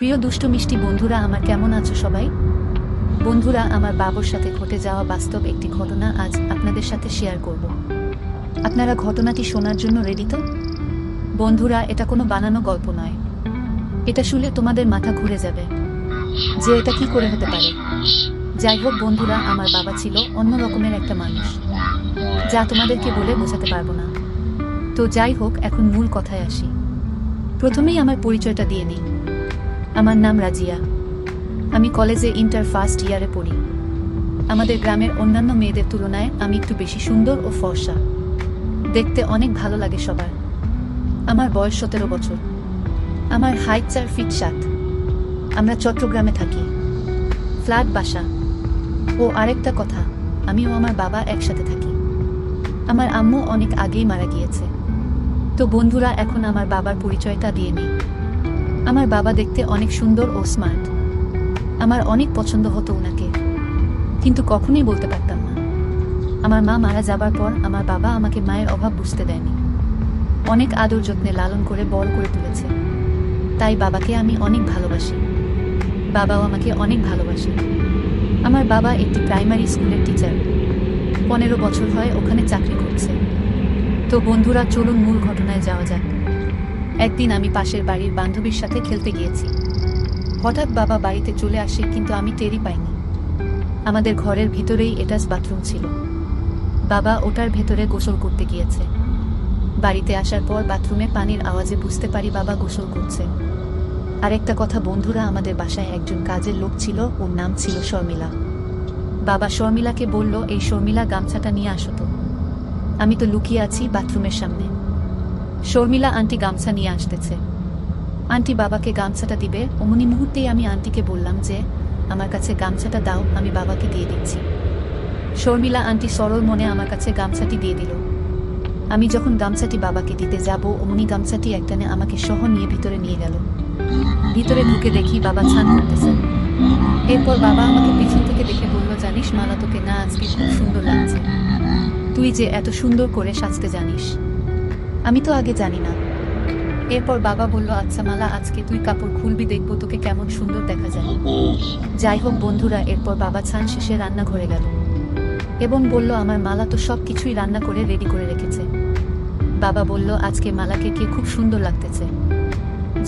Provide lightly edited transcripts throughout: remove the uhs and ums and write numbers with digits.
প্রিয় দুষ্ট মিষ্টি বন্ধুরা, আমার কেমন আছো সবাই? বন্ধুরা, আমার বাবার সাথে ঘটে যাওয়া বাস্তব একটি ঘটনা আজ আপনাদের সাথে শেয়ার করব। আপনারা ঘটনাটি শোনার জন্য রেডি তো? বন্ধুরা, এটা কোনো বানানো গল্প নয়। এটা শুনলে তোমাদের মাথা ঘুরে যাবে যে এটা কি করে হতে পারে। যাই হোক বন্ধুরা, আমার বাবা ছিল অন্য রকমের একটা মানুষ, যা তোমাদেরকে বলে বোঝাতে পারবো না। তো যাই হোক, এখন মূল কথায় আসি। প্রথমেই আমার পরিচয়টা দিয়ে নিই। আমার নাম রাজিয়া। আমি কলেজে ইন্টার ফার্স্ট ইয়ারে পড়ি। আমাদের গ্রামের অন্যান্য মেয়েদের তুলনায় আমি একটু বেশি সুন্দর ও ফর্সা। দেখতে অনেক ভালো লাগে সবার। আমার বয়স 17 বছর। আমার হাইট 4 ফিট 7। আমরা চট্টগ্রামে থাকি, ফ্ল্যাট বাসা। ও আরেকটা কথা, আমি ও আমার বাবা একসাথে থাকি। আমার আম্মু অনেক আগেই মারা গিয়েছে। তো বন্ধুরা, এখন আমার বাবার পরিচয়টা দিয়ে নিই। আমার বাবা দেখতে অনেক সুন্দর ও স্মার্ট। আমার অনেক পছন্দ হতো ওনাকে, কিন্তু কখনোই বলতে পারতাম না। আমার মা মারা যাবার পর আমার বাবা আমাকে মায়ের অভাব বুঝতে দেয়নি। অনেক আদর যত্নে লালন করে বড় করে তুলেছে। তাই বাবাকে আমি অনেক ভালোবাসি। বাবাও আমাকে অনেক ভালোবাসে। আমার বাবা একটি প্রাইমারি স্কুলের টিচার। 15 বছর হয় ওখানে চাকরি করছে। তো বন্ধুরা, চলুন মূল ঘটনায় যাওয়া যাক। একদিন আমি পাশের বাড়ির বান্ধবীর সাথে খেলতে গিয়েছি। হঠাৎ বাবা বাড়িতে চলে আসে, কিন্তু আমি টেরই পাইনি। আমাদের ঘরের ভিতরেই অ্যাটাচ বাথরুম ছিল। বাবা ওটার ভেতরে গোসল করতে গিয়েছে। বাড়িতে আসার পর বাথরুমে পানির আওয়াজে বুঝতে পারি বাবা গোসল করছে। আরেকটা কথা বন্ধুরা, আমাদের বাসায় একজন কাজের লোক ছিল, ওর নাম ছিল শর্মিলা। বাবা শর্মিলাকে বলল, এই শর্মিলা, গামছাটা নিয়ে আসো তো। আমি তো লুকিয়ে আছি বাথরুমের সামনে। শর্মিলা আন্টি গামছা নিয়ে আসতেছে। আন্টি বাবাকে গামছাটা দিবে, অমনি মুহূর্তেই আমি আন্টিকে বললাম যে আমার কাছে গামছাটা দাও, আমি বাবাকে দিয়ে দিচ্ছি। শর্মিলা আন্টি সরল মনে আমার কাছে গামছাটি দিয়ে দিল। আমি যখন গামছাটি বাবাকে দিতে যাব, অমনি গামছাটি একটানে আমাকে সহ নিয়ে ভিতরে নিয়ে গেল। ভিতরে ঢুকে দেখি বাবা স্নান করতেছে। এরপর বাবা আমাকে পিছন থেকে দেখে বলল, জানিস মালা, তোকে না আজকে খুব সুন্দর লাগছে। তুই যে এত সুন্দর করে সাজতে জানিস, আমি তো আগে জানি না। এরপর বাবা বলল, আচ্ছা মালা, আজকে তুই কাপড় খুলবি, দেখবো তোকে কেমন সুন্দর দেখা যায়। যাই হোক বন্ধুরা, এরপর বাবা স্নান শেষে রান্নাঘরে গেল এবং বলল, আমার মালা তো সব কিছুই রান্না করে রেডি করে রেখেছে। বাবা বলল, আজকে মালাকে কে খুব সুন্দর লাগতেছে।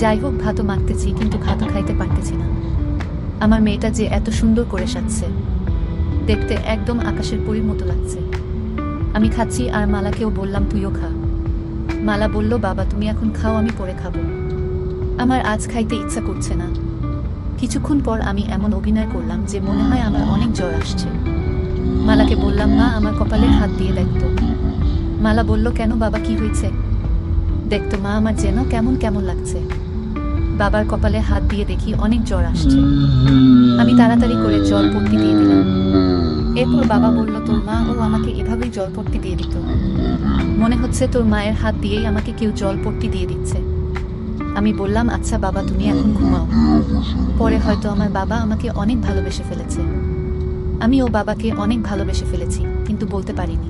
যাই হোক, ভাতও মাখতেছি, কিন্তু ভাতও খাইতে পারতেছি না। আমার মেয়েটা যে এত সুন্দর করে সাজছে, দেখতে একদম আকাশের পরীর মতো লাগছে। আমি খাচ্ছি আর মালাকেও বললাম, তুইও খা। মালা বলল, বাবা তুমি এখন খাও, আমি পরে খাবো। আমার আজ খাইতে ইচ্ছা করছে না। কিছুক্ষণ পর আমি এমন অভিনয় করলাম যে মনে হয় আমার অনেক জ্বর আসছে। মালাকে বললাম, মা আমার কপালে হাত দিয়ে দেখতো। মালা বলল, কেন বাবা, কি হয়েছে? দেখতো মা, আমার যেন কেমন কেমন লাগছে। বাবার কপালে হাত দিয়ে দেখি অনেক জ্বর আসছে। আমি তাড়াতাড়ি করে জলপট্টি দিয়ে দিলাম। এরপর বাবা বলল, তোর মা ও আমাকে এভাবেই জলপট্টি দিয়ে দিত। মনে হচ্ছে তোর মায়ের হাত দিয়েই আমাকে কেউ জলপট্টি দিয়ে দিচ্ছে। আমি বললাম, আচ্ছা বাবা, তুমি এখন ঘুমাও। পরে হয়তো আমার বাবা আমাকে অনেক ভালোবেসে ফেলেছে। আমি ও বাবাকে অনেক ভালোবেসে ফেলেছি, কিন্তু বলতে পারিনি।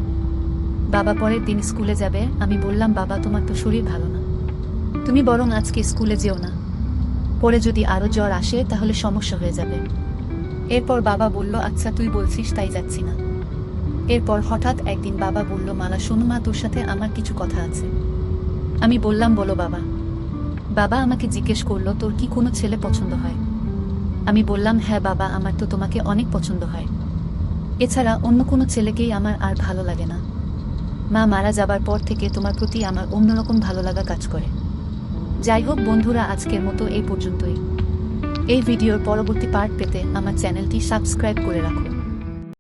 বাবা পরের দিন স্কুলে যাবে। আমি বললাম, বাবা তোমার তো শরীর ভালো না, তুমি বরং আজকে স্কুলে যেও না। পরে যদি আরো জ্বর আসে তাহলে সমস্যা হয়ে যাবে। এরপর বাবা বলল, আচ্ছা তুই বলছিস তাই যাচ্ছি না। এরপর হঠাৎ একদিন বাবা বলল, মালা শোনো মা, তোর সাথে আমার কিছু কথা আছে। আমি বললাম, বলো বাবা। বাবা আমাকে জিজ্ঞেস করলো, তোর কি কোনো ছেলে পছন্দ হয়? আমি বললাম, হ্যাঁ বাবা, আমার তো তোমাকে অনেক পছন্দ হয়। এছাড়া অন্য কোনো ছেলেকেই আমার আর ভালো লাগে না। মা মারা যাবার পর থেকে তোমার প্রতি আমার অন্যরকম ভালো লাগা কাজ করে। যাই হোক বন্ধুরা, আজকের মতো এই পর্যন্তই। এই ভিডিওর পরবর্তী পার্ট পেতে আমার চ্যানেলটি সাবস্ক্রাইব করে রাখুন।